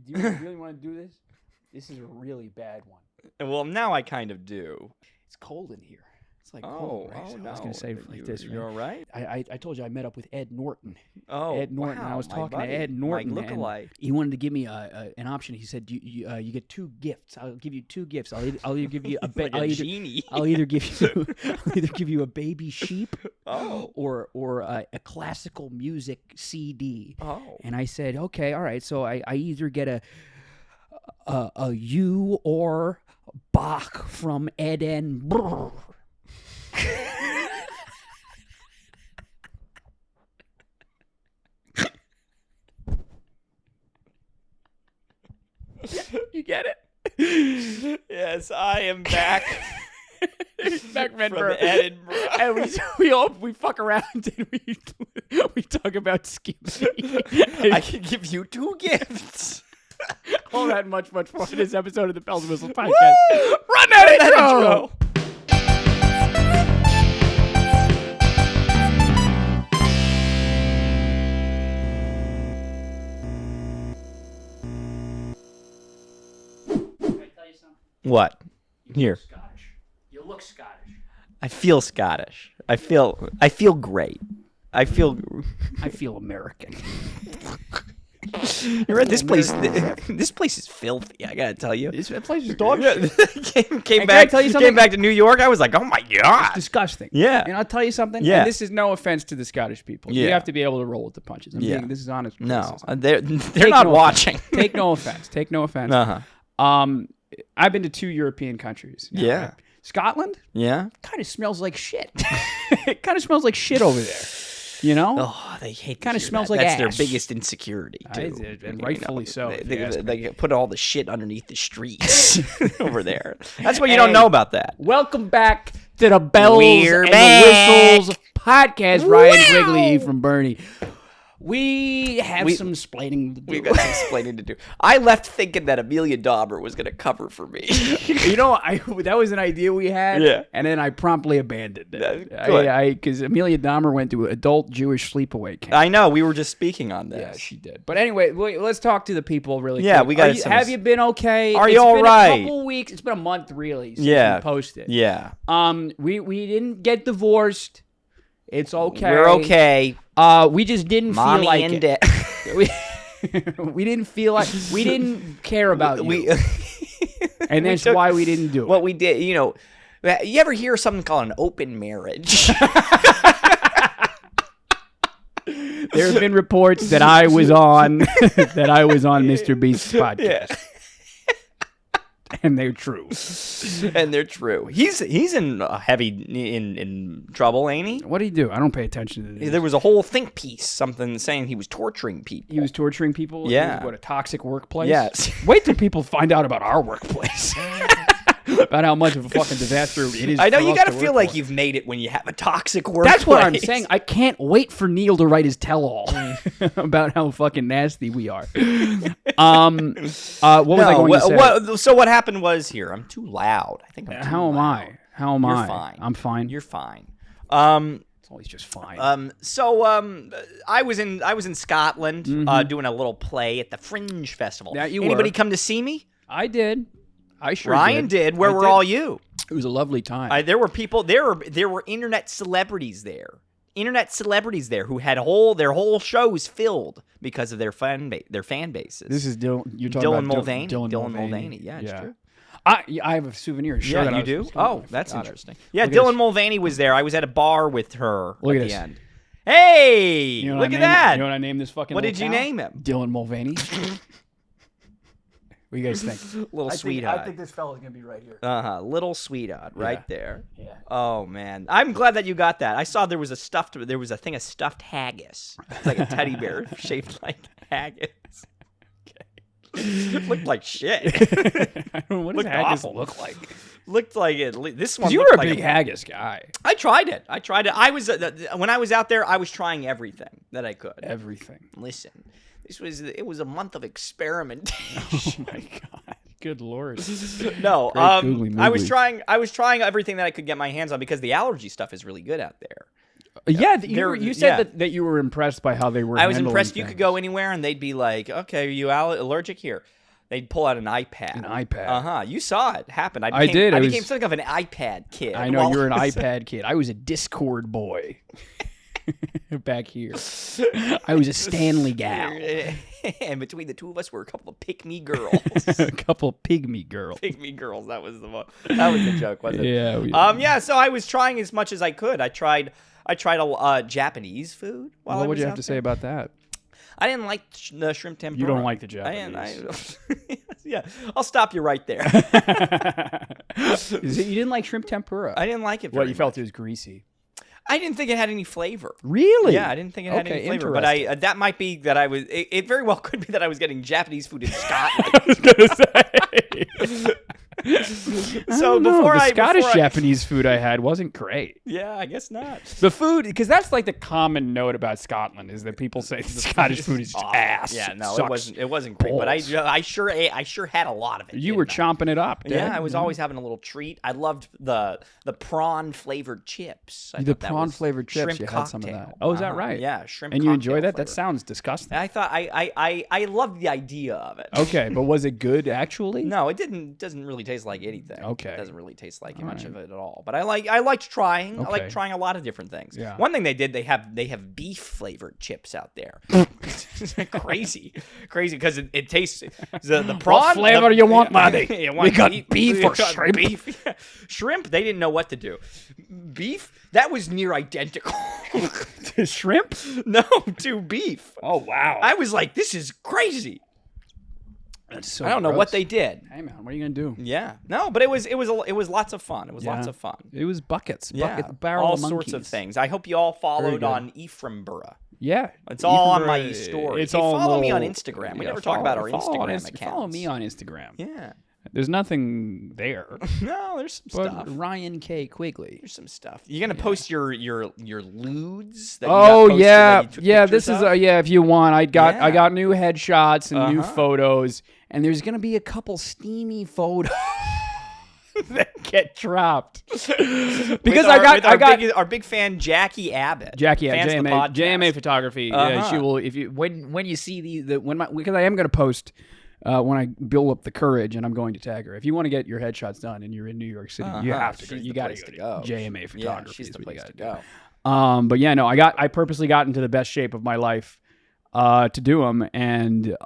Do you really want to do this? This is a really bad one. Well, now I kind of do. It's cold in here. It's like cold, right? So no. I was going to say it like this, You're all right? I told you I met up with Ed Norton. Oh, Ed Norton. wow, I was my talking buddy, to Ed Norton. my lookalike. He wanted to give me an option. He said, you get 2 gifts. I'll give you 2 gifts. I'll either give you a Like a genie. I'll either give you a baby sheep, or a classical music CD. Oh. And I said, okay, all right. So I either get a you or Bach from Ed and Brr. You get it? Yes, I am back. Back from Edinburgh. And we fuck around and we talk about Skibidi. I can give you 2 gifts. All that much more in this episode of the Bells and Whistles podcast. Run that intro! Can I tell you something? What? Here. Scottish. You look Scottish. I feel Scottish. I feel great. I feel American. You're at this place. This place is filthy. I gotta tell you. This place is dog shit. came And back. can I tell you something? Came back to New York. I was like, oh my god, It's disgusting. Yeah. And I'll tell you something. Yeah. And this is no offense to the Scottish people. You Yeah. have to be able to roll with the punches. This is honest. No, criticism. they're Take not no watching. offense. Take no offense. Take no offense. Uh-huh. I've been to 2 European countries. now, Yeah. right? Scotland Yeah. kind of smells like shit. It kind of smells like shit over there. You know? Oh, they hate. Kinda to hear smells that. like That's ass. their biggest insecurity too, and rightfully so, if you ask They put all the shit underneath the streets over there. That's what you don't know about that. Welcome back to the Bells We're and back. the Whistles podcast. Ryan Wow. Quigley from Bernie. We have some explaining to do. We got some explaining to do. I left thinking that Amelia Dauber was going to cover for me. You know, that was an idea we had, Yeah. and then I promptly abandoned it. Good. Because Amelia Dahmer went to adult Jewish sleepaway camp. I know. We were just speaking on this. Yeah, she did. But anyway, let's talk to the people really Yeah, quick. we got Have you been okay? Are It's you all been right? a couple weeks. It's been a month, really, since Yeah. we posted. Yeah. We didn't get divorced. It's okay. We're okay. We just didn't Mommy feel like and it. Dad. We didn't feel like we didn't care about you, and that's took- why we didn't do it. What we did, you ever hear something called an open marriage? There have been reports that I was on Mr. Beast's podcast, Yeah. and they're true. And they're true. He's in in trouble, ain't he? What did he do? I don't pay attention to this. There was a whole think piece, something saying he was torturing people. He was torturing people. Yeah. It was, what, a toxic workplace? Yes. Wait till people find out about our workplace. About how much of a fucking disaster it is. I know for you us got to to feel work like for. you've made it when you have a toxic workplace. That's what I'm saying. I can't wait for Neil to write his tell-all about how fucking nasty we are. What was I going to say? So what happened was here. I'm too loud. I think I'm too How am loud. I? How am You're I? fine. I'm fine. You're fine. It's always just fine. I was in Scotland doing a little play at the Fringe Festival. Yeah, you Anybody were. come to see me? I did. I sure Ryan did. Where I were did. all you? It was a lovely time. There were people. There were internet celebrities there. Who had their whole shows filled because of their fan bases. This is Dylan. You're talking Dylan about Mulvaney. Dylan Mulvaney. Yeah, it's true. I have a souvenir. Show Yeah, that I you was do? just gonna- Oh, that's got it. interesting. Yeah, Look at Dylan this. Mulvaney was there. I was at a bar with her Look at at the this. end. Hey, You know look what at I named- that. You know what I named this fucking What little did you town? name him? Dylan Mulvaney. What do you guys think? Little sweetheart. I think this fella's going to be right here. Little sweetheart, right there. Yeah. Oh man, I'm glad that you got that. I saw there was a thing of stuffed haggis. It's like a teddy bear shaped like haggis. It looked like shit. I don't know. What does Looked haggis awful. look like? Looked like it. This one. You looked were a like big haggis guy. I tried it. I was when I was out there. I was trying everything that I could. Everything. Listen, it was a month of experimentation. Oh my god. Good lord. No, Great googly I was moogly. trying everything that I could get my hands on because the allergy stuff is really good out there. Yeah, you said that you were impressed by how they were. I was handling impressed. You things. could go anywhere, and they'd be like, "Okay, are you allergic here?" They'd pull out an iPad. An iPad. You saw it happen. I did. I became something of an iPad kid. I know you're an iPad kid. I was a Discord boy. Back here, I was a Stanley gal. And between the two of us were a couple of pick-me girls. A couple of pygmy girls. Pygmy girls. That was the one. That was the joke, wasn't it? Yeah. Yeah. So I was trying as much as I could. I tried a Japanese food. What would you have to say about that? I didn't like the shrimp tempura. You don't like the Japanese. Yeah, I'll stop you right there. You didn't like shrimp tempura? I didn't like it. You felt it was greasy. I didn't think it had any flavor. Really? Yeah, I didn't think it had any flavor. But that might be that I was. It very well could be that I was getting Japanese food in Scotland. I was gonna say. So the Scottish Japanese food I had wasn't great. Yeah, I guess not. The food, because that's like the common note about Scotland is that people say the Scottish food is ass. Yeah, no, sucks. it wasn't great. Balls. But I sure had a lot of it. You were chomping it up. Yeah, I was always having a little treat. I loved the prawn flavored chips. The prawn flavored chips. You had some of that. Oh, is that right? Yeah, shrimp. And you enjoy that? Flavor. That sounds disgusting. I thought I loved the idea of it. Okay, but was it good actually? No, it doesn't really taste like anything. Okay. It doesn't really taste like much of it at all. But I liked trying. Okay. I like trying a lot of different things. Yeah. One thing they did, they have beef flavored chips out there. crazy because it tastes the prawn. What flavor you want, Maddie? We got beef or shrimp. Beef. Shrimp. They didn't know what to do. Beef. That was near identical. To shrimp? No, to beef. Oh wow! I was like, this is crazy. That's so I don't know what they did. Hey man, what are you gonna do? Yeah, no, but it was lots of fun. It was lots of fun. It was buckets, Barrel all of sorts of things. I hope you all followed on Ephraim-borough. Yeah, it's all on my story. It's all follow me on Instagram. We never talk about our Instagram accounts. Follow me on Instagram. Yeah. There's nothing there. No, there's some stuff. Ryan K. Quigley. There's some stuff. You're gonna post your lewds. That yeah. This is if you want. I got new headshots and new photos, and there's gonna be a couple steamy photos that get dropped because I got our big fan Jackie Abbott. JMA Photography. Yeah, she will if you when you see because I am gonna post. When I build up the courage, and I'm going to tag her. If you want to get your headshots done and you're in New York City, you have to go. You got to go. JMA Photography. Yeah, she's the place to go. But yeah, no, I purposely got into the best shape of my life to do them, and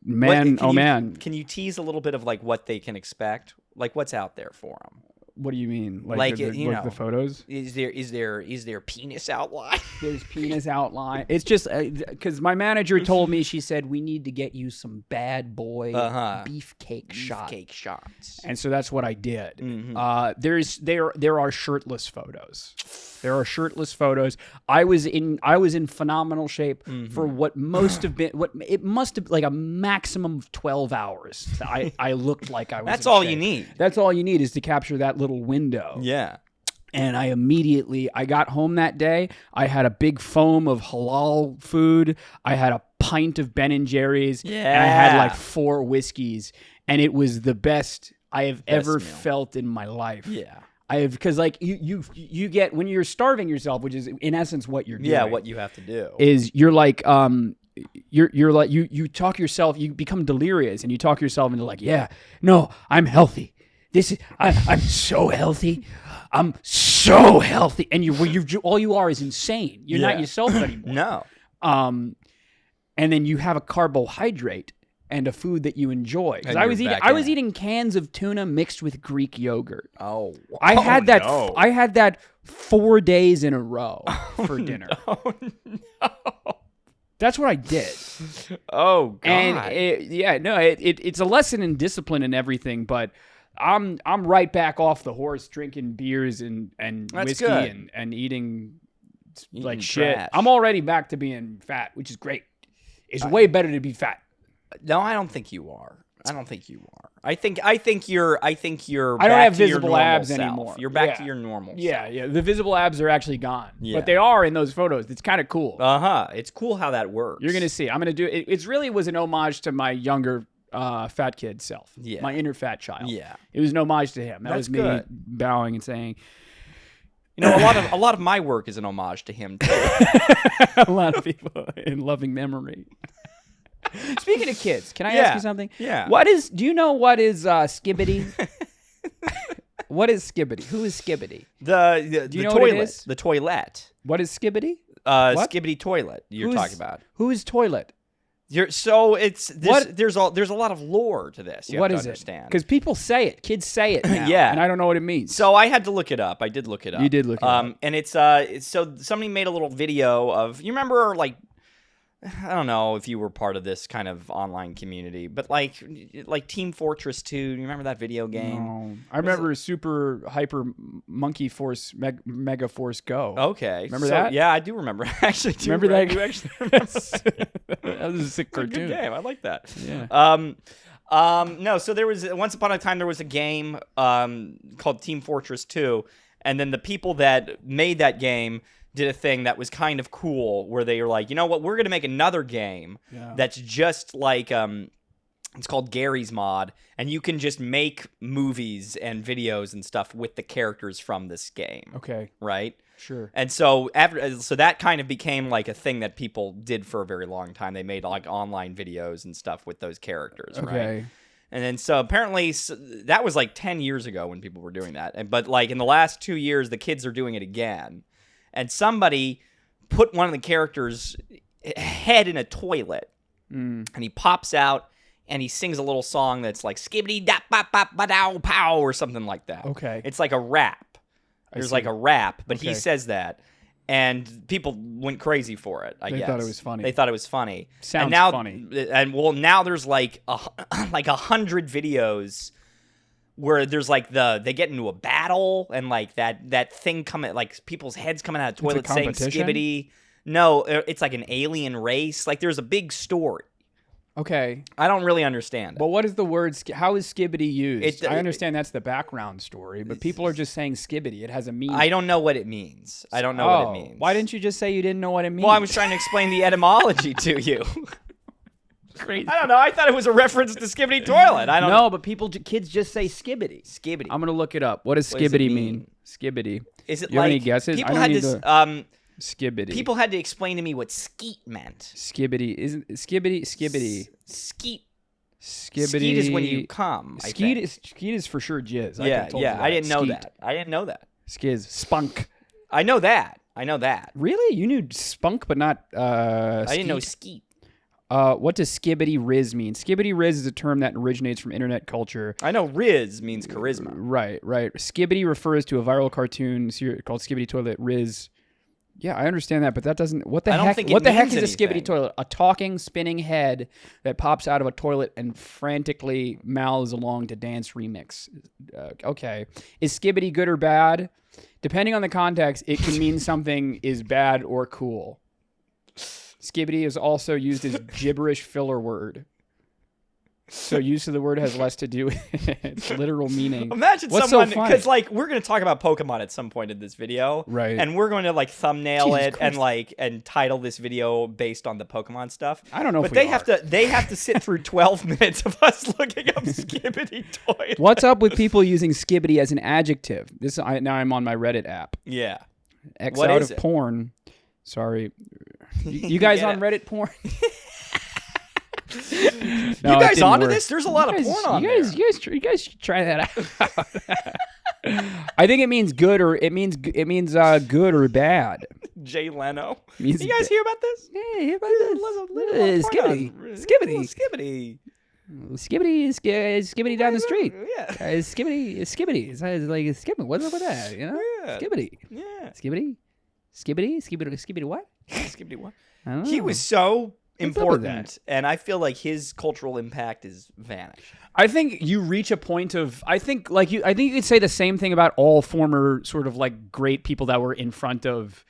man. Can you tease a little bit of like what they can expect? Like what's out there for them? What do you mean? The photos? Is there penis outline? There's penis outline. It's just because my manager told me, she said, we need to get you some bad boy beefcake shots. And so that's what I did. Mm-hmm. There are shirtless photos. There are shirtless photos. I was in phenomenal shape for what must have been like a maximum of 12 hours. I looked like I was. That's all you need. That's all you need is to capture that little window. Yeah. And I got home that day. I had a big foam of halal food. I had a pint of Ben & Jerry's. Yeah. And I had like 4 whiskeys. And it was the best I have ever felt in my life. Yeah. Because like you get, when you're starving yourself, which is in essence what you're doing. Yeah, what you have to do. Is you're like, you're like, you talk yourself, you become delirious and you talk yourself into like, yeah, no, I'm healthy. I'm so healthy. I'm so healthy. And all you are is insane. You're not yourself anymore. No. And then you have a carbohydrate and a food that you enjoy. Because I was eating cans of tuna mixed with Greek yogurt. Oh. I had that 4 days in a row for dinner. No. That's what I did. Oh God. And it's a lesson in discipline and everything, but I'm right back off the horse drinking beers and whiskey and eating like shit. Trash. I'm already back to being fat, which is great. It's way better to be fat. No, I don't think you are. I think you're. I don't have visible abs anymore. You're back to your normal. Yeah, yeah. The visible abs are actually gone, but they are in those photos. It's kind of cool. It's cool how that works. You're gonna see. I'm gonna do it. It really was an homage to my younger fat kid self. Yeah, my inner fat child. Yeah, it was an homage to him. That was me good. bowing and saying, You know, a lot of my work is an homage to him too. A lot of people in loving memory. Speaking of kids, can I ask you something? Yeah. Do you know what is Skibidi? What is Skibidi? Who is Skibidi? The Do you know toilet. what it is? The toilet. What is Skibidi? Skibidi toilet you're talking about. Who is toilet? There's a lot of lore to this. You what have is to understand. Because people say it. Kids say it now. Yeah. And I don't know what it means. So I had to look it up. I did look it up. You did look it up. And it's so somebody made a little video of, you remember, like, I don't know if you were part of this kind of online community, but like Team Fortress 2, you remember that video game? No. I remember Super Hyper Monkey Force Mega Force Go. Okay. Remember that? Yeah, I do remember. I actually do remember that? You actually remember That was a sick cartoon. Good game. I like that. Yeah. No, so there was once upon a time there was a game called Team Fortress 2, and then the people that made that game did a thing that was kind of cool, where they were like, you know what, we're going to make another game that's just like, it's called Gary's Mod, and you can just make movies and videos and stuff with the characters from this game. Okay. Right? Sure. And so so that kind of became like a thing that people did for a very long time. They made like online videos and stuff with those characters, okay. Right? And then so apparently that was like 10 years ago when people were doing that. But like in the last 2 years, the kids are doing it again. And somebody put one of the characters' head in a toilet, and he pops out, and he sings a little song that's like skibbity dap bop bop ba dow pow or something like that. Okay. It's like a rap. There's like a rap, but he says that, and people went crazy for it. I guess they thought it was funny. They thought it was funny. Sounds funny. And well, now there's like 100 videos where there's like they get into a battle, and like that thing coming, like people's heads coming out of toilets saying skibbity. No, it's like an alien race. Like there's a big story. Okay. I don't really understand it. Well, what is the word? How is Skibidi used? I understand that's the background story, but people are just saying Skibidi. It has a meaning. I don't know what it means. I don't know what it means. Why didn't you just say you didn't know what it means? Well, I was trying to explain the etymology to you. Crazy. I don't know. I thought it was a reference to Skibidi toilet. I don't know. No, but kids just say Skibidi. Skibidi. I'm going to look it up. What does Skibidi mean? Skibidi. Is it you have like any guesses? People had this Skibidi. People had to explain to me what skeet meant. Skibidi isn't Skibidi. Skeet. Skibidi. Skeet is when you come. Skeet is for sure jizz. Yeah. I didn't know Skeet. that. I didn't know that. Skiz. Spunk. I know that. Really? You knew spunk, but not I didn't know skeet. What does Skibidi Riz mean? Skibidi Riz is a term that originates from internet culture. I know Riz means charisma. Right. Skibidi refers to a viral cartoon called Skibidi Toilet Riz. Yeah, I understand that, but that doesn't. What the heck? What the heck is a Skibidi toilet? A talking, spinning head that pops out of a toilet and frantically mouths along to dance remix. Okay, is Skibidi good or bad? Depending on the context, it can mean something is bad or cool. Skibidi is also used as gibberish filler word. So use of the word has less to do with its literal meaning. Imagine What's someone, so funny? because like we're going to talk about Pokemon at some point in this video, right? And we're going to like thumbnail Jesus it Christ. and title this video based on the Pokemon stuff. I don't know, but they have to sit through 12 minutes of us looking up Skibidi toilet. What's up with people using Skibidi as an adjective? Now I'm on my Reddit app. Yeah, X what out is of it? porn. Sorry, you guys on Reddit porn? No, you guys onto this? There's a lot of porn on there. You guys should try that out. I think it means good or it means good or bad. Jay Leno. You guys hear about this? Yeah, hear about this? Skibidi is Skibidi down the street. Yeah. Skibidi. It's like Skibidi. What's up with that? You know? Yeah. Skibidi. Yeah. Skibidi what? Skibidi what? I don't know. He was so important, that? and I feel like his cultural impact is vanished. I think you reach a point of I think you could say the same thing about all former sort of like great people that were in front of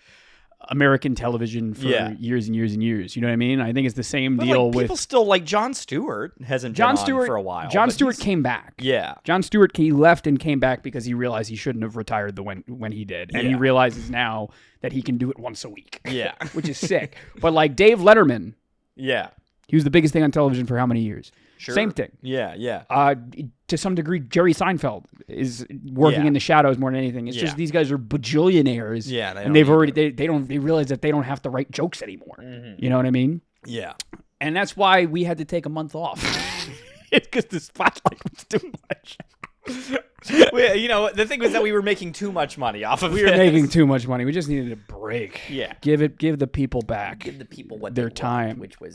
American television for years and years and years. You know what I mean? I think it's the same deal with people still like Jon Stewart hasn't been on for a while. Jon Stewart came back. Yeah. Jon Stewart, he left and came back because he realized he shouldn't have retired when he did. And he realizes now that he can do it once a week. Yeah. Which is sick. But like Dave Letterman. Yeah. He was the biggest thing on television for how many years? Sure. Same thing. Yeah. To some degree, Jerry Seinfeld is working in the shadows more than anything. It's just these guys are bajillionaires. Yeah, and they've already they realize that they don't have to write jokes anymore. You know what I mean? Yeah. And that's why we had to take a month off. It's because the spotlight was too much. The thing was that we were making too much money off of it. We were making too much money. We just needed a break. Yeah. Give the people back. Give the people what their they time. Want, which was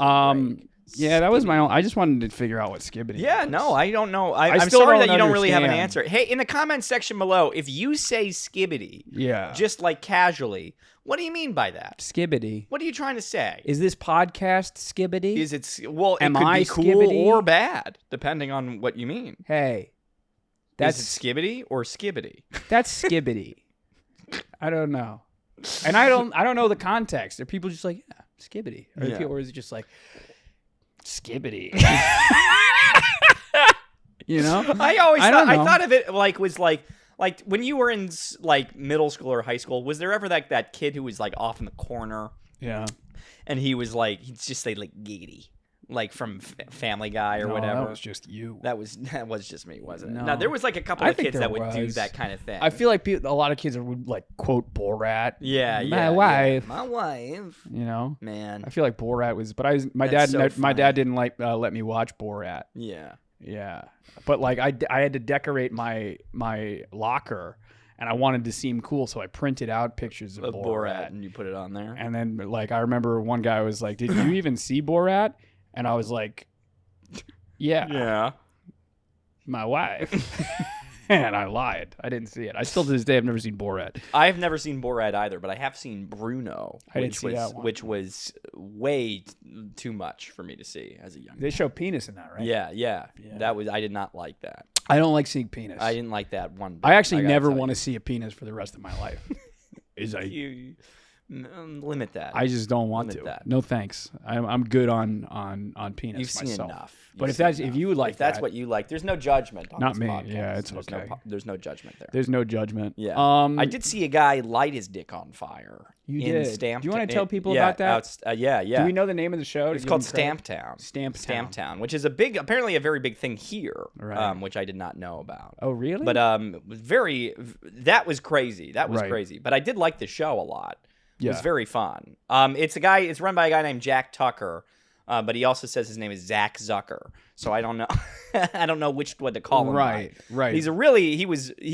yeah, that was my own. I just wanted to figure out what Skibidi was. No, I don't know. I'm still sorry don't that you don't really have an understand. answer. Hey, in the comments section below, if you say Skibidi, just like casually, what do you mean by that? Skibidi. What are you trying to say? Is this podcast Skibidi? Is it it Am could I be cool Skibidi? or bad, depending on what you mean. Hey, Is it Skibidi or Skibidi? That's Skibidi. I don't know, and I don't know the context. Are people just like Skibidi, or is it just like Skibidi? I thought of it like when you were in like middle school or high school. Was there ever that kid who was like off in the corner? Yeah, and he was like he'd just say like giggity. Like from Family Guy or whatever. That was just you. That was just me, wasn't it? No. Now there was like a couple of kids that would do that kind of thing. I feel like a lot of kids would like quote Borat. My wife. My wife. You know, man. I feel like Borat was, but my dad didn't like let me watch Borat. Yeah. But like I had to decorate my locker. And I wanted to seem cool, so I printed out pictures of Borat. And you put it on there. And then like I remember one guy was like, "Did you even see Borat?" And I was like, yeah, my wife. And I lied. I didn't see it. I still to this day have never seen Borat. I've never seen Borat either, but I have seen Bruno, I didn't see that one. which was way too much for me to see as a young They show penis in that, right? Yeah. That was I did not like that. I don't like seeing penis. I didn't like that one bit. I actually never want to see a penis for the rest of my life. You limit that. I just don't want to. That. No thanks. I'm good on penis. You've myself. seen enough. But if you would like, if that's what you like, there's no judgment. On not this me. podcast. Yeah, it's okay. There's no judgment there. There's no judgment. Yeah. I did see a guy light his dick on fire. You in did. Stamp. Do you want to tell people about that? Yeah. Do we know the name of the show? It's called Stamptown. Stamptown, which is apparently a very big thing here, right. Which I did not know about. Oh, really? But that was crazy. That was crazy. But I did like the show a lot. It was very fun. It's run by a guy named Jack Tucker, but he also says his name is Zach Zucker. So I don't know. I don't know which one to call him. Right. He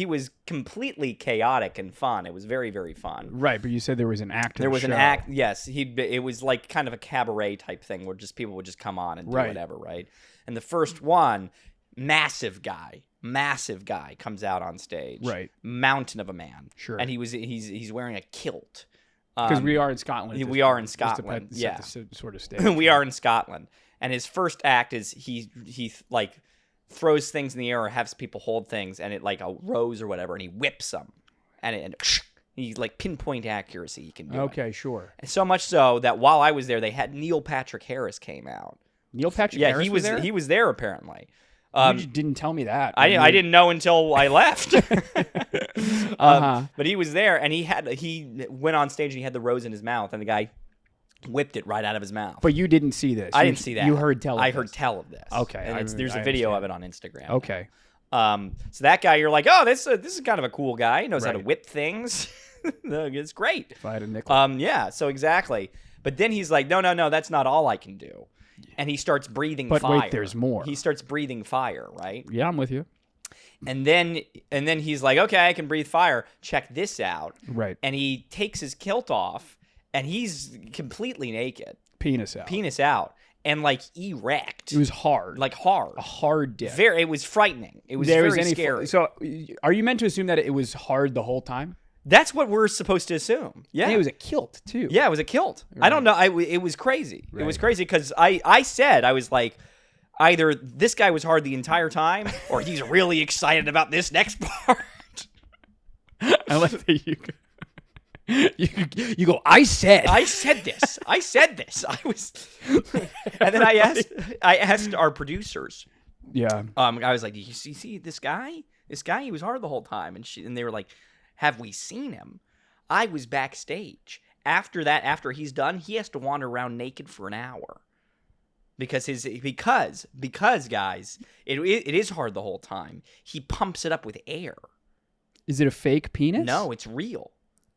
was completely chaotic and fun. It was very, very fun. Right, but you said there was an act. There was an act. Yes, it was like kind of a cabaret type thing where just people would just come on and do whatever. Right. And the first one, massive guy comes out on stage. Right. Mountain of a man. Sure. And he's wearing a kilt. Because we are in Scotland. We are in Scotland. Yeah. Sort of stage. We are in Scotland. And his first act is he like throws things in the air or has people hold things and it like a rose or whatever and he whips them and he like pinpoint accuracy he can do. Okay, sure. And so much so that while I was there, they had Neil Patrick Harris came out. Neil Patrick Harris was there? He was there apparently. You just didn't tell me that. I didn't know until I left. But he was there, and he went on stage and he had the rose in his mouth, and the guy whipped it right out of his mouth. But you didn't see this. I didn't see that. You heard tell of I this. heard tell of this. Okay. And there's a video of it on Instagram. Okay. So that guy, you're like, oh, this is kind of a cool guy. He knows how to whip things. It's great. If I had a nickel. Yeah. So exactly. But then he's like, no, that's not all I can do. And he starts breathing fire. But wait, there's more. He starts breathing fire, right? Yeah, I'm with you. And then he's like, okay, I can breathe fire. Check this out. Right. And he takes his kilt off, and he's completely naked. Penis out. And like erect. It was hard. Like hard. A hard dick. It was frightening. It was very scary. So are you meant to assume that it was hard the whole time? That's what we're supposed to assume. Yeah. And it was a kilt, too. Yeah, it was a kilt. Right. I don't know. It was crazy. Right. It was crazy because I said, I was like, either this guy was hard the entire time or he's really excited about this next part. I like that you go, I said this. I was. And then I asked our producers. Yeah. I was like, "Did you see this guy? This guy, he was hard the whole time." And they were like, "Have we seen him?" I was backstage. After he's done, he has to wander around naked for an hour. because guys, it is hard the whole time. He pumps it up with air. Is it a fake penis? No, it's real.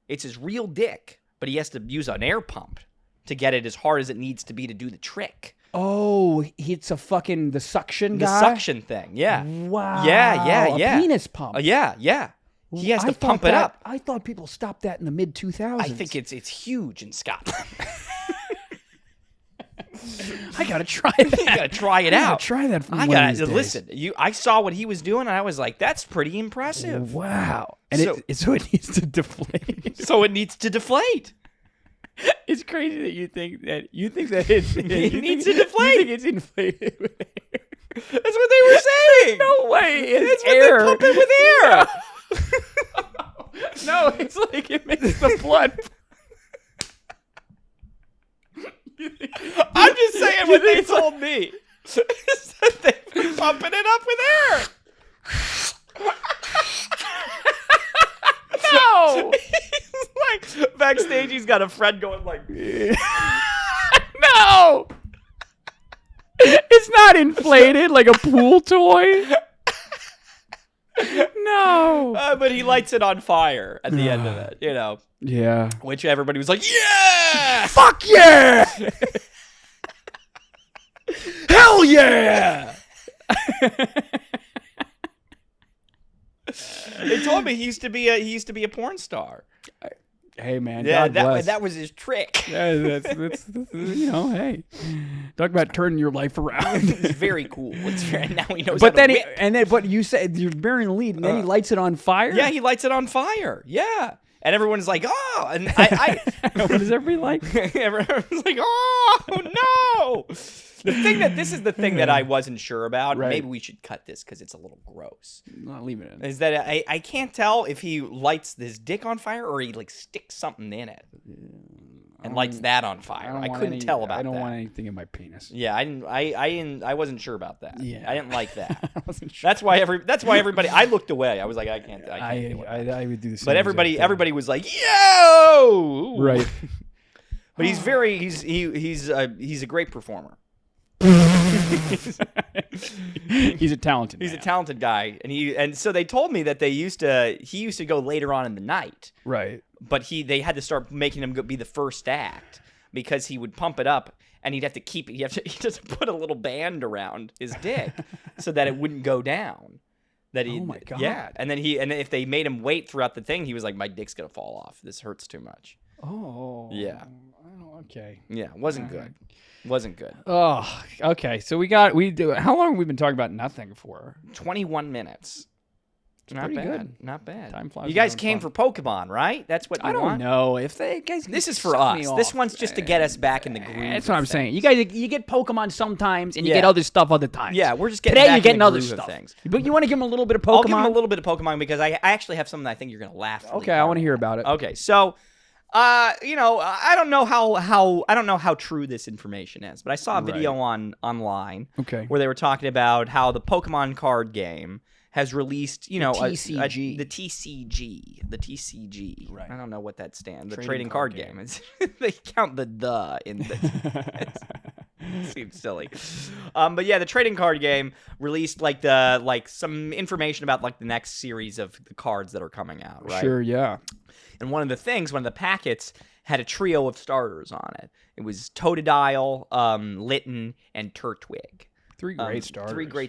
It's his real dick, but he has to use an air pump to get it as hard as it needs to be to do the trick. Oh, it's the suction guy? The suction thing, yeah. Wow. Yeah. A penis pump. Yeah. He has to pump it up. I thought people stopped that in the mid-2000s. I think it's huge in Scotland. I gotta try that. You gotta try it out. Try that. Listen. I saw what he was doing, and I was like, "That's pretty impressive." Wow. And so it needs to deflate. So it needs to deflate. It's crazy that you think that it needs to deflate. You think it's inflated with air. That's what they were saying. No way. It's air. What they pump it with air. No, it's like it makes the blood. I'm just saying what they told me. They've been pumping it up with air. No. He's like backstage. He's got a friend going like, no. It's not inflated like a pool toy. No. But he lights it on fire at the end of it, you know. Yeah. Which everybody was like, yeah! Fuck yeah! Hell yeah! They told me he used to be a porn star. Hey man, yeah, God bless. that was his trick. Yeah, that's you know, hey, talk about turning your life around. It's very cool. Now he knows. But how then, to whip. but you said you're bearing the lead, and then he lights it on fire. Yeah, he lights it on fire. Yeah, and everyone's like, oh, and I what does everybody like? Everyone's like, oh no. This is the thing that I wasn't sure about. Right. Maybe we should cut this because it's a little gross. Not leave it in. Is that I can't tell if he lights his dick on fire or he like sticks something in it and lights that on fire. I couldn't tell about that. I don't want anything in my penis. Yeah, I wasn't sure about that. Yeah. I didn't like that. I wasn't sure. That's why everybody. I looked away. I was like, I can't do it. I would do the same. But everybody was like, yo, right. But he's a great performer. He's a talented He's man. a talented guy, and so they told me that he used to go later on in the night, right? But they had to start making him be the first act because he would pump it up, and he'd have to keep it. He just put a little band around his dick so that it wouldn't go down. Oh my God! Yeah, and then if they made him wait throughout the thing, he was like, "My dick's gonna fall off. This hurts too much." Oh. Yeah. Okay. Yeah, wasn't good. Wasn't good. Oh, okay. So how long have we been talking about nothing for? 21 minutes. Not bad. Good. Not bad. Time flies. You guys came for Pokemon, right? That's what you want? I don't know if they guys. This is for us. This one's just to get us back in the groove. That's what I'm saying. You guys, you get Pokemon sometimes, and you get other stuff other times. Yeah, we're just getting today. Back You're getting in the other groove stuff. Of things. But you want to give them a little bit of Pokemon. I'll give them a little bit of Pokemon because I actually have something that I think you're gonna laugh. Really okay, I want to hear about it. Okay, so. I don't know how true this information is, but I saw a video online where they were talking about how the Pokemon card game has released, the TCG. Right. I don't know what that stands. The trading card game. They count the in the seems silly. But yeah, the trading card game released some information about the next series of the cards that are coming out, right? Sure, yeah. And one of the packets had a trio of starters on it. It was Totodile, Litten, and Turtwig. Three great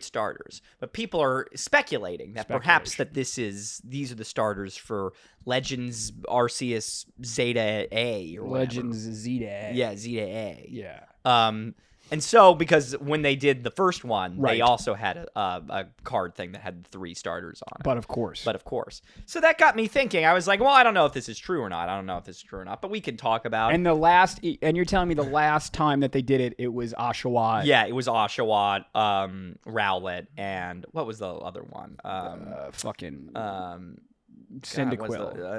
starters. But people are speculating that perhaps these are the starters for Legends Arceus Zeta A or whatever. Legends Zeta A. Yeah, Zeta A. Yeah. And so, because when they did the first one, they also had a card thing that had 3 starters on it. But of course. So that got me thinking. I was like, well, I don't know if this is true or not. But we can talk about it. And you're telling me the last time that they did it was Oshawott. Yeah, it was Oshawott, Rowlet, and what was the other one? Cyndaquil.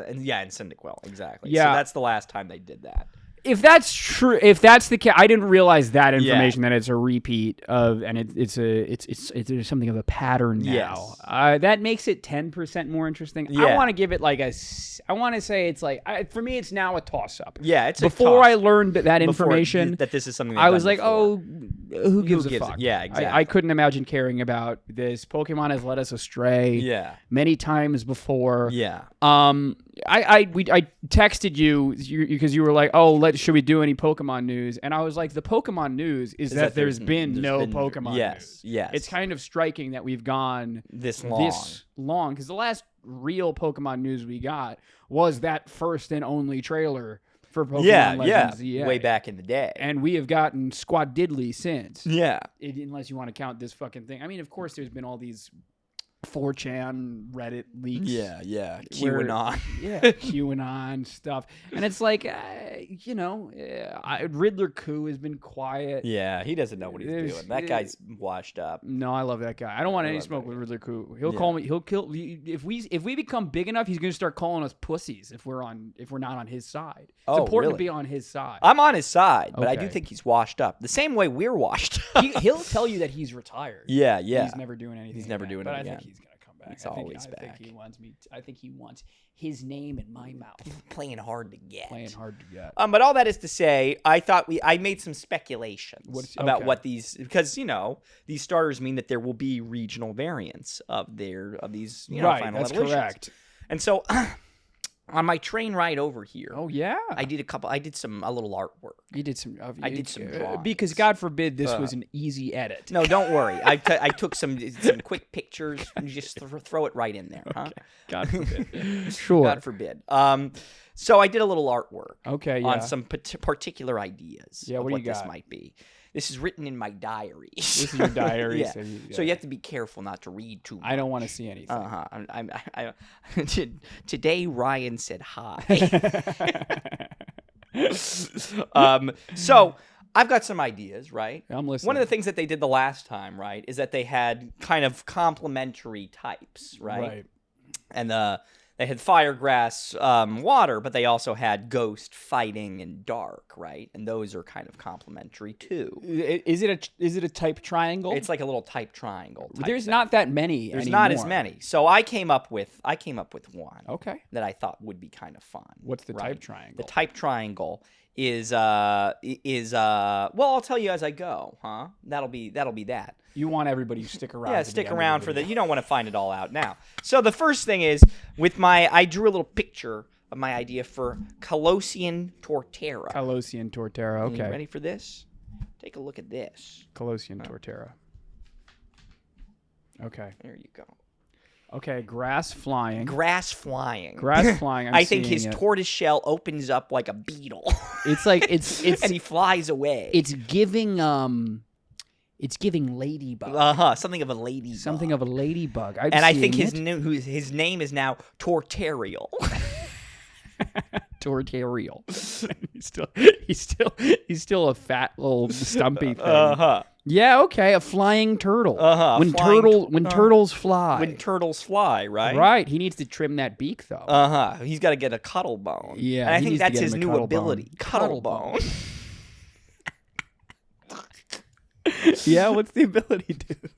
And Cyndaquil, exactly. Yeah. So that's the last time they did that. If that's true, if that's the case, I didn't realize that information that it's a repeat of, and it's there's something of a pattern now. Yes. That makes it 10% more interesting. Yeah. I want to give it like I want to say it's like for me it's now a toss up. Yeah, it's before I I learned that information that this is something I was like, before. who gives a fuck? Yeah, exactly. I couldn't imagine caring about this. Pokemon has led us astray. Many times before. Yeah. I texted you because you were like, oh, should we do any Pokemon news? And I was like, the Pokemon news is that there's been no Pokemon news. Yes. It's kind of striking that we've gone this long because the last real Pokemon news we got was that first and only trailer for Pokemon Legends. Yeah, way back in the day. And we have gotten squad diddly since. Yeah. Unless you want to count this fucking thing. I mean, of course, there's been all these 4chan Reddit leaks. Yeah. QAnon. QAnon stuff. And it's like, Riddler Coup has been quiet. Yeah, he doesn't know what he's doing. That guy's washed up. No, I love that guy. I don't want any smoke with Riddler Coup. He'll call me. He'll kill. If we become big enough, he's going to start calling us pussies if we're not on his side. It's important to be on his side. I'm on his side, but I do think he's washed up. The same way we're washed up. He'll tell you that he's retired. Yeah. He's never doing anything. He's never doing it again. He's gonna come back. He's always back. I think he wants his name in my mouth. He's playing hard to get. But all that is to say, I made some speculations about what these, because these starters mean that there will be regional variants of these final evolutions. That's correct. And so on my train ride over here, I did a little artwork. You did some. I did some drawings. Because God forbid this was an easy edit. No, don't worry. I took some quick pictures and just throw it right in there. Huh? Okay. God forbid. Sure. God forbid. So I did a little artwork. Okay. On some particular ideas. Yeah. What do you got? This might be. This is written in my diary. This is your diary. So you have to be careful not to read too much. I don't want to see anything. Today Ryan said hi. So I've got some ideas, right? I'm listening. One of the things that they did the last time, right, is that they had kind of complementary types, right? Right. And they had fire, grass, water, but they also had ghost, fighting, and dark, right? And those are kind of complementary too. Is it a type triangle? It's like a little type triangle. There's not that many. There's not as many. So I came up with one. Okay. That I thought would be kind of fun. What's the type triangle? The type triangle is well, I'll tell you as I go, huh? That'll be that. You want everybody to stick around. Yeah, stick around for you don't want to find it all out now. So the first thing is I drew a little picture of my idea for Colossian Torterra. Colossian Torterra. Okay. You ready for this? Take a look at this. Colossian Torterra. Okay. There you go. Okay, grass flying. I think his tortoise shell opens up like a beetle. It's like it's and he flies away. It's giving ladybug. Something of a ladybug. I think his name is now Torterial. Torterial. he's still a fat little stumpy thing. Yeah, okay, a flying turtle. When turtles fly. When turtles fly, right? Right. He needs to trim that beak though. He's got to get a cuddle bone. Yeah. And I think that's his new ability. Cuddle bone. Yeah, what's the ability to do?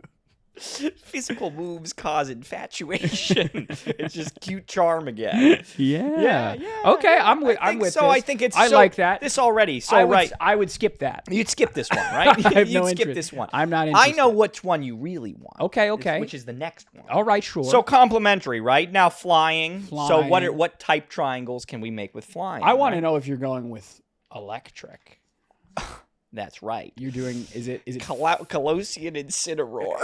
Physical moves cause infatuation. It's just cute charm again. Yeah. Okay, I'm with this. I think it's. I like that. This already. So I would skip that. You'd skip this one, right? I have no You'd skip interest. this one. I'm not interested. I know which one you really want. Okay. Which is the next one. All right, sure. So complementary, right? Now flying. So what type triangles can we make with flying? I want to know if you're going with electric. That's right. You're doing. Is it Colossian Incineroar?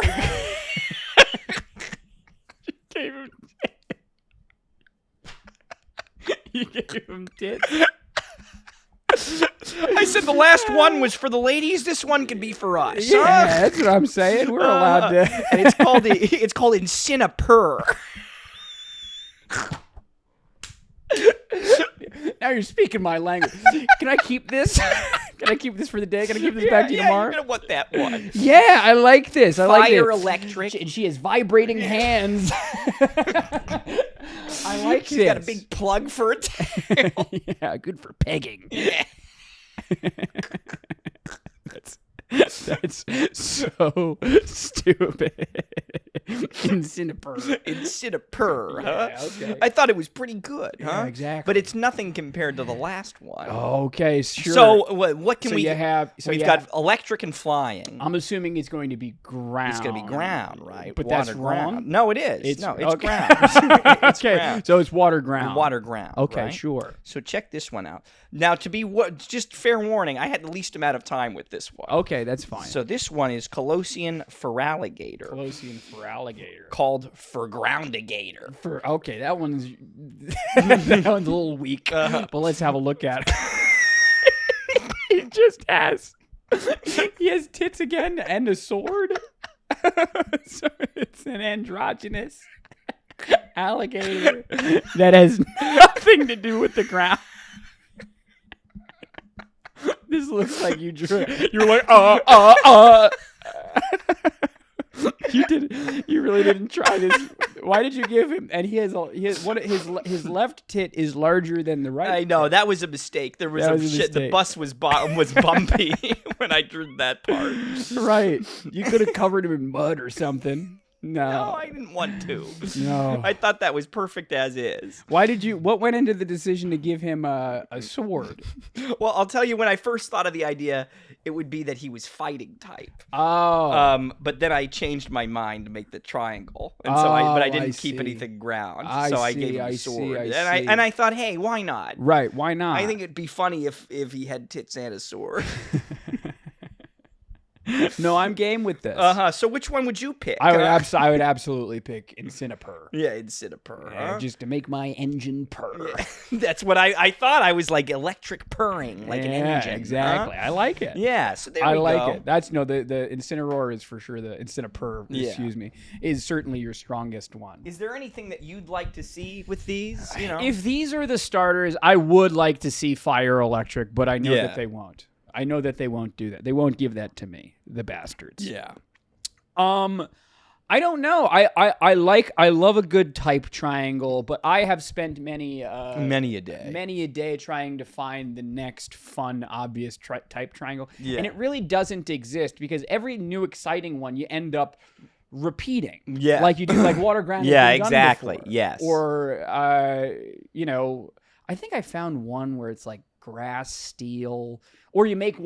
You gave him tits. I said the last one was for the ladies. This one could be for us. Yeah, that's what I'm saying. We're allowed to. And it's called Incineroar. Now you're speaking my language. Can I keep this? Can I keep this for the day? Can I keep this back to you tomorrow? You're gonna want that one. Yeah, I like this. Fire electric. And she has vibrating hands. I like She's got a big plug for a tail. Yeah, good for pegging. Yeah. That's so stupid. Incineroar, huh? Yeah, okay. I thought it was pretty good, huh? Yeah, exactly. But it's nothing compared to the last one. Okay, sure. So what can So we you have? So we've you got have, electric and flying. I'm assuming it's going to be ground. It's going to be ground, right? But water that's ground. wrong. No, it is. It's okay. ground. It's Okay, ground. so it's water ground. Water ground. Okay, right? sure. So check this one out. Now, just fair warning, I had the least amount of time with this one. Okay, that's fine. So this one is Colossian Feraligator. Colossian for alligator. Called Fergroundigator. Okay, that one's that one's a little weak. But let's have a look at it. He has tits again and a sword. So it's an androgynous alligator that has nothing to do with the ground. This looks like you drew it. You're like, You really didn't try this. Why did you give him? And his left tit is larger than the right. I know tit. that was a mistake. There was That a was a shit. The mistake. bus was bumpy when I drew that part. Right. You could have covered him in mud or something. No, I didn't want to. No. I thought that was perfect as is. What went into the decision to give him a sword? Well, I'll tell you, when I first thought of the idea, it would be that he was fighting type. Oh. But then I changed my mind to make the triangle, and so I didn't keep see. anything ground. I so I see, gave him I a see, sword, I see. and I thought, hey, why not? Right. Why not? I think it'd be funny if he had tits and a sword. No, I'm game with this. So which one would you pick? I would absolutely pick Incineroar. Yeah, Incineroar. Yeah, just to make my engine purr. Yeah. That's what I thought. I was like electric purring, like an engine. Exactly. Huh? I like it. Yeah, so there I we like go. it. That's the Incineroar is for sure the Incineroar, Yeah. excuse me, is certainly your strongest one. Is there anything that you'd like to see with these? You know, If these are the starters, I would like to see fire electric, but I know Yeah. that they won't. I know that they won't do that. They won't give that to me, the bastards. yeah. I don't know. I love a good type triangle, but I have spent many Many a day. trying to find the next fun, obvious type triangle. Yeah. And it really doesn't exist because every new exciting one you end up repeating. Yeah. Like you do like water ground. has Yeah, been done exactly. before. Yes. Or I think I found one where it's like grass steel, or you make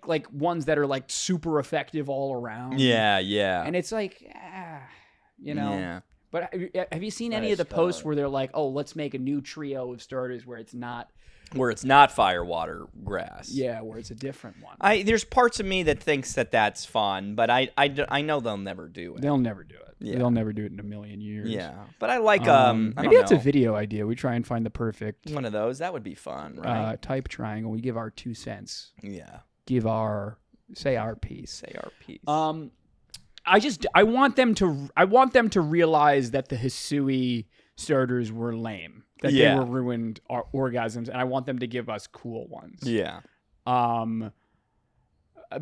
like ones that are like super effective all around. Yeah. And it's like, Yeah. But have you seen any Nice of the posts stuff. where they're like, oh, let's make a new trio of starters where it's not, Where it's not fire, water, grass. where it's a different one. There's parts of me that thinks that that's fun, but I know they'll never do it. They'll never do it. Yeah. They'll never do it in a million years. Yeah, but I like Maybe I don't that's a know, video idea. We try and find the perfect one of those. That would be fun, right? type triangle. We give our 2 cents. Yeah. Say our piece. Say our piece. I want them to realize that the Hisui starters were lame. That they were ruined orgasms, and I want them to give us cool ones. Yeah.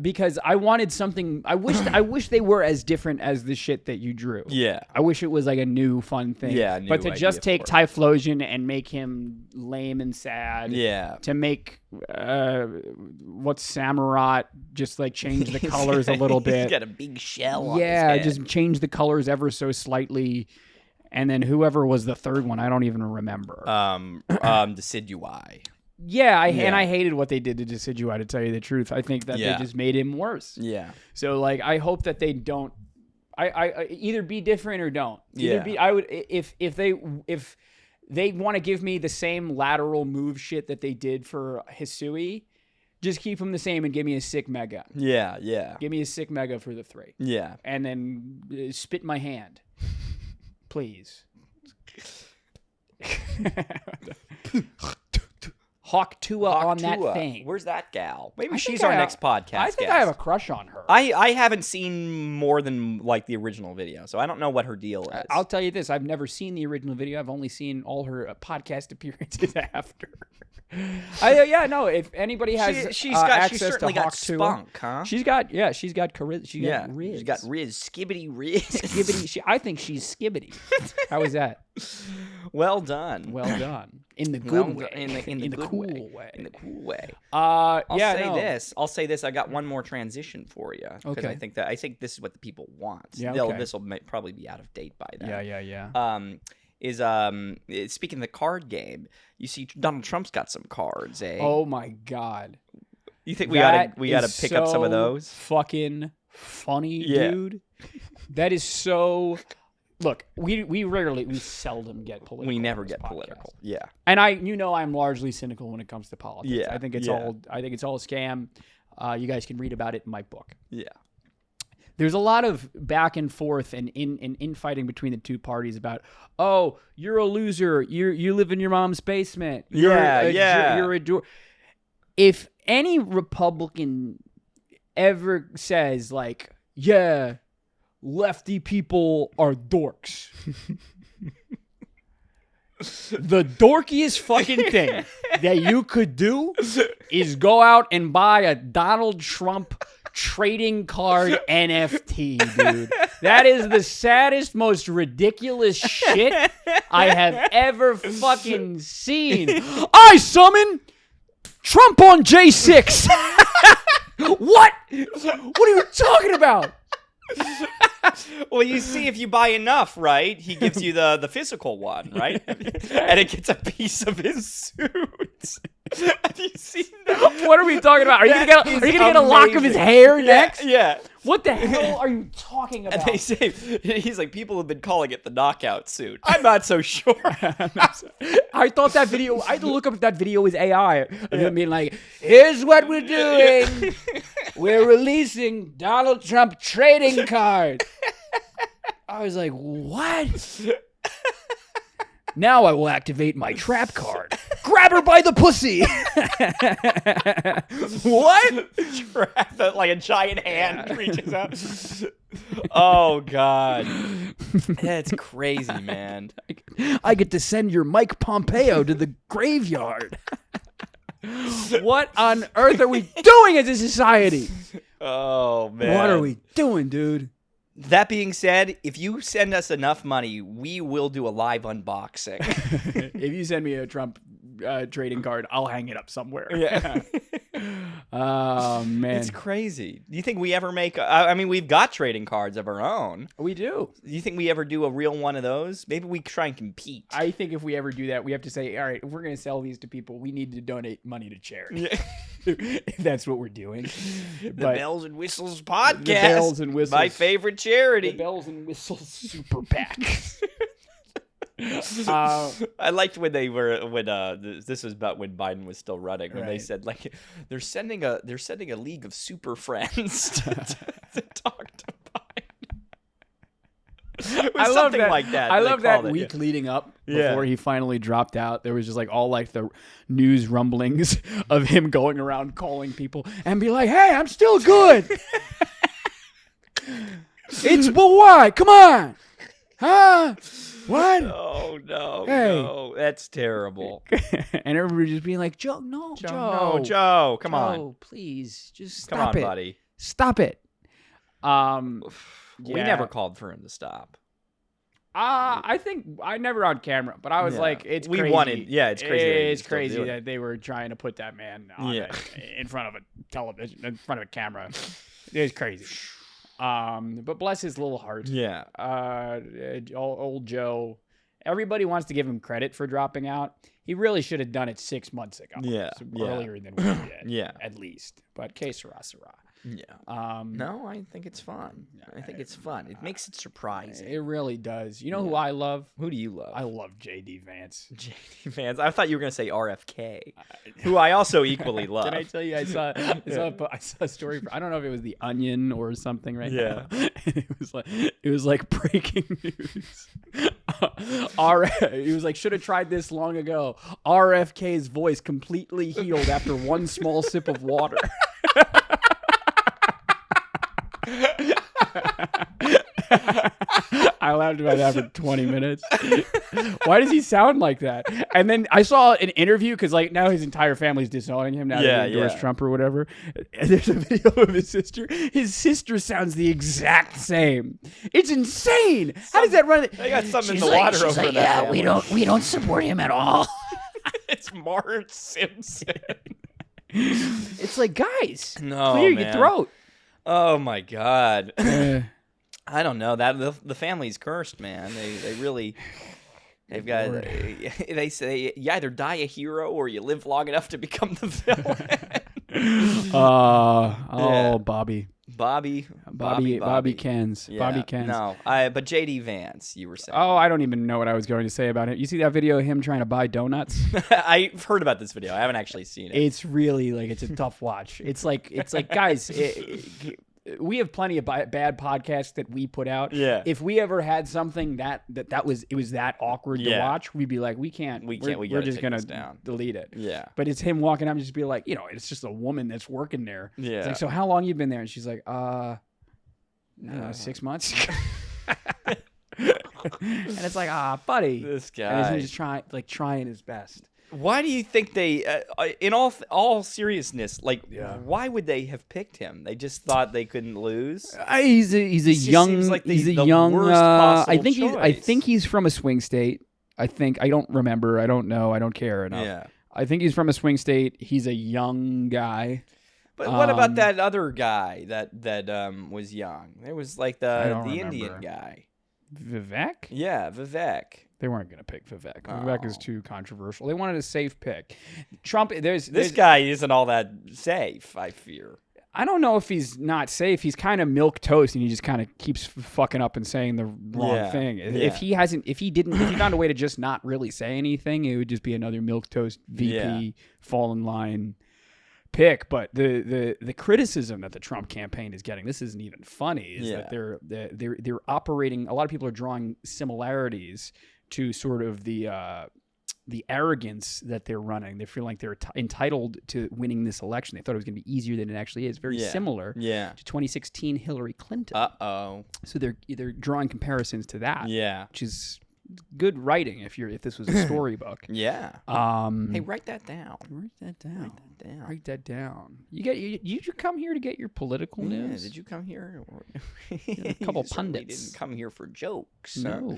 Because I wanted something. I wish they were as different as the shit that you drew. Yeah. I wish it was like a new fun thing. Yeah, but to new just idea take for it. Typhlosion and make him lame and sad. Yeah. To make what's Samurott, just like change the colors a little bit. He's got a big shell on his Yeah, head. just change the colors ever so slightly. And then whoever was the third one, I don't even remember. Decidui. Yeah, and I hated what they did to Decidui, to tell you the truth. I think that they just made him worse. Yeah. So like, I hope that they don't. I either be different or don't. Either Yeah. be. I would if they want to give me the same lateral move shit that they did for Hisui, just keep them the same and give me a sick mega. Yeah. Yeah. Give me a sick mega for the 3. Yeah. And then spit in my hand, please. Hawk Tua on that thing. Where's that gal? Maybe I she's think our I- next podcast. I think I have a crush on her. I haven't seen more than like the original video, so I don't know what her deal is. I'll tell you this: I've never seen the original video. I've only seen all her podcast appearances after. Yeah, no. If anybody has she's access certainly to got Hawk spunk, huh? She's got charisma. She's got riz. She's got riz. Skibidi riz. Skibidi. I think she's Skibidi. How is that? Well done. Well done. In the good way. In the cool way. In the cool way. I'll say this. I got one more transition for you. Okay. I think this is what the people want. Yeah. Okay. This will probably be out of date by then. Yeah. Speaking of the card game, you see Donald Trump's got some cards, eh? Oh my God. You think we gotta pick up some of those? Fucking funny, Yeah. dude. That is so. Look, we seldom get political. We never on this get podcast. political. Yeah. And I'm largely cynical when it comes to politics. Yeah. I think it's all a scam. You guys can read about it in my book. Yeah. There's a lot of back and forth and infighting between the two parties about, oh, you're a loser. You live in your mom's basement. You're a if any Republican ever says like, yeah, lefty people are dorks. The dorkiest fucking thing that you could do is go out and buy a Donald Trump trading card NFT, dude. That is the saddest, most ridiculous shit I have ever fucking seen. I summon Trump on J6. What? What are you talking about? Well, you see, if you buy enough, right, he gives you the physical one, right? And it gets a piece of his suit. Have you seen that? What are we talking about? Are you gonna get a lock of his hair next? Yeah. What the hell are you talking about? And they say, he's like, people have been calling it the knockout suit. I'm not so sure. I thought that video, I had to look up if that video was AI. Of him being like, here's what we're doing. We're releasing Donald Trump trading card. I was like, what? Now I will activate my trap card. Grab her by the pussy. What? Trap, like a giant hand reaches out. Oh, God. That's crazy, man. I get to send your Mike Pompeo to the graveyard. What on earth are we doing as a society? Oh, man. What are we doing, dude? That being said, if you send us enough money, we will do a live unboxing. If you send me a Trump trading card, I'll hang it up somewhere. Yeah. Oh, man. It's crazy. Do you think we ever make... I mean, we've got trading cards of our own. We do. Do you think we ever do a real one of those? Maybe we try and compete. I think if we ever do that, we have to say, all right, if we're going to sell these to people, we need to donate money to charity. Yeah. If that's what we're doing. The Bells and Whistles podcast. The Bells and Whistles. My favorite charity. The Bells and Whistles Super PAC. I liked when they were this was about when Biden was still running, when they said like they're sending a league of super friends to talk to Biden. It was something like that. I love that week leading up before he finally dropped out. There was just like all like the news rumblings of him going around calling people and be like, "Hey, I'm still good." It's but why? Come on, huh? What? Oh no, hey. No, that's terrible. And everybody just being like, Joe, Joe, come on, please, just stop come on, it, buddy, stop it. We never called for him to stop. I think I never on camera, but I was like, it's crazy. It's crazy. It's crazy that they were trying to put that man on in front of a television, in front of a camera. It was crazy. But bless his little heart. Yeah. Old Joe. Everybody wants to give him credit for dropping out. He really should have done it 6 months ago. Yeah. Earlier than we did. Yeah. At least. But que sera, sera. Yeah. No, I think it's fun. I think it's fun. It makes it surprising. It really does. You know who I love? Who do you love? I love J.D. Vance. J.D. Vance. I thought you were going to say RFK, who I also equally love. Did I tell you I saw a story? I don't know if it was The Onion or something right now. It was like breaking news. He was like, should have tried this long ago. RFK's voice completely healed after one small sip of water. I laughed about that for 20 minutes. Why does he sound like that? And then I saw an interview because like now his entire family's disowning him now that he endorsed Trump or whatever. And there's a video of his sister. His sister sounds the exact same. It's insane. How does that run? They got something in the water over that. Yeah, we don't support him at all. It's Marge Simpson. It's like, guys, no, clear your throat. Oh my God. I don't know. That the family's cursed, man. They really. They've got. They say you either die a hero or you live long enough to become the villain. Bobby Kens. Yeah, Bobby Kens. No, but JD Vance, you were saying. Oh, I don't even know what I was going to say about it. You see that video of him trying to buy donuts? I've heard about this video. I haven't actually seen it. It's really like it's a tough watch. It's like guys. We have plenty of bad podcasts that we put out. Yeah. If we ever had something that was that awkward to watch, we'd be like, we can't. We're just gonna delete it. Yeah. But it's him walking up and just be like, it's just a woman that's working there. Yeah. It's like, so how long you been there? And she's like, 6 months. And it's like, buddy. This guy. And he's just trying his best. Why do you think they, in all seriousness, why would they have picked him? They just thought they couldn't lose. He's a young. I think he's from a swing state. I don't remember. I don't know. I don't care enough. Yeah. I think he's from a swing state. He's a young guy. But what about that other guy that was young? There was like the Indian guy. Vivek? Yeah, Vivek. They weren't going to pick Vivek. Vivek is too controversial. They wanted a safe pick. Trump, this guy isn't all that safe, I fear. I don't know if he's not safe. He's kind of milquetoast, and he just kind of keeps fucking up and saying the wrong thing. Yeah. If he found a way to just not really say anything, it would just be another milquetoast VP fall in line pick. But the criticism that the Trump campaign is getting, this isn't even funny, is that they're operating. A lot of people are drawing similarities to sort of the arrogance that they're running. They feel like they're entitled to winning this election. They thought it was going to be easier than it actually is. Very similar to 2016 Hillary Clinton. So they're drawing comparisons to that. Yeah, which is good writing if this was a storybook. Yeah. Hey, write that down. Write that down. You come here to get your political news? Did you come here? A couple pundits. We didn't come here for jokes. No,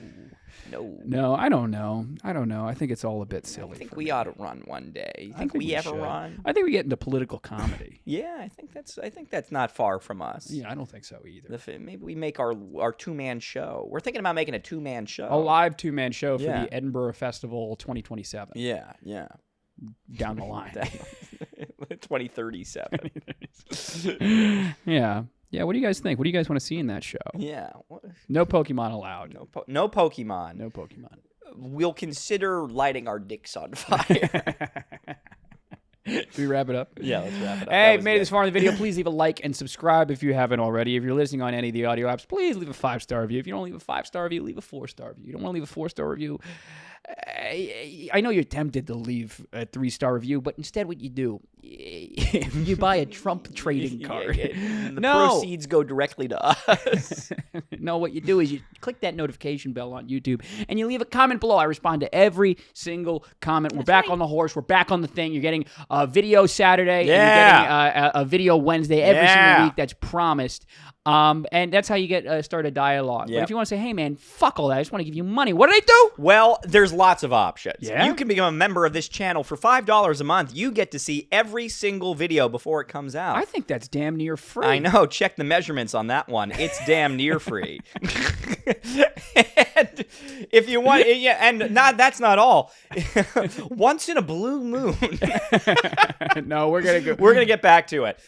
I don't know. I think it's all a bit silly. I think we ought to run one day. You think we ever run? I think we get into political comedy. Yeah, I think that's not far from us. Yeah, I don't think so either. Maybe we make our 2-man show. We're thinking about making a 2-man show. A live 2-man show for the Edinburgh Festival 2027. Yeah. Down the line. 2037. Yeah. What do you guys think? What do you guys want to see in that show? Yeah. No Pokemon allowed. No Pokemon. No Pokemon. We'll consider lighting our dicks on fire. Should we wrap it up? Yeah, let's wrap it up. Hey, if you made it this far in the video, please leave a like and subscribe if you haven't already. If you're listening on any of the audio apps, please leave a 5-star review. If you don't leave a 5-star review, leave a 4-star review. You don't want to leave a 4-star review, I know you're tempted to leave a 3-star review, but instead what you do, you buy a Trump trading card. The proceeds go directly to us. No, what you do is you click that notification bell on YouTube and you leave a comment below. I respond to every single comment. We're back on the horse. We're back on the thing. You're getting a video Saturday. Yeah. And you're getting a video Wednesday every single week. That's promised. And that's how you get start a dialogue. But if you want to say, hey, man, fuck all that. I just want to give you money. What do I do? Well, there's lots of options. Yeah? You can become a member of this channel for $5 a month. You get to see every single video before it comes out. I think that's damn near free. I know. Check the measurements on that one. It's damn near free. And if you want, that's not all. Once in a blue moon. No, we're gonna get back to it.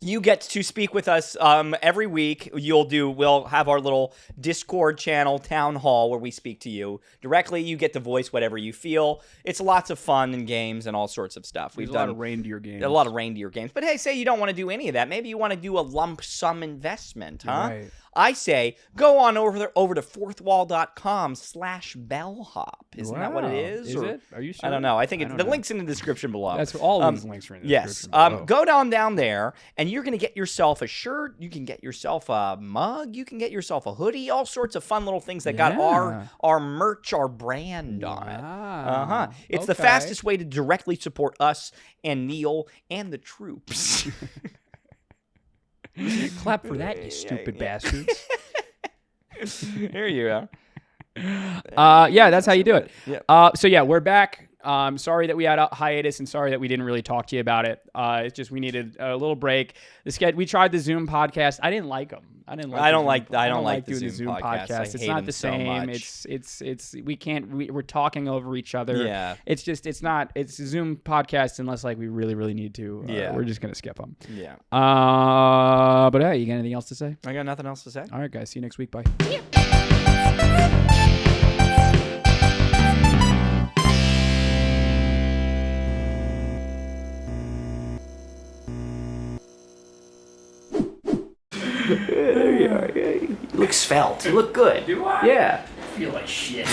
You get to speak with us every week. We'll have our little Discord channel, Town Hall, where we speak to you directly. You get to voice whatever you feel. It's lots of fun and games and all sorts of stuff. We've done a lot of reindeer games. A lot of reindeer games. But hey, say you don't want to do any of that. Maybe you want to do a lump sum investment, huh? Right. I say go on over to fourthwall.com/bellhop. Isn't that what it is? Is it? Are you sure? I don't know. I think the link's in the description below. That's all these links are in the description below. Go down there, and you're going to get yourself a shirt. You can get yourself a mug. You can get yourself a hoodie. All sorts of fun little things that got our merch, our brand on it. It's the fastest way to directly support us and Neil and the troops. Clap for that, you stupid bastards. Here you are. Yeah, that's how you do it. Yep. So yeah, we're back. Sorry that we had a hiatus, and sorry that we didn't really talk to you about it. It's just we needed a little break. We tried the Zoom podcast. I didn't like them. I don't like doing the Zoom podcast. It's not the same. It's we can't. We're talking over each other. Yeah. It's a Zoom podcast unless like we really need to. We're just gonna skip them. Yeah. But hey, you got anything else to say? I got nothing else to say. All right, guys. See you next week. Bye. There you are. You look svelte. You look good. Do I? Yeah. I feel like shit.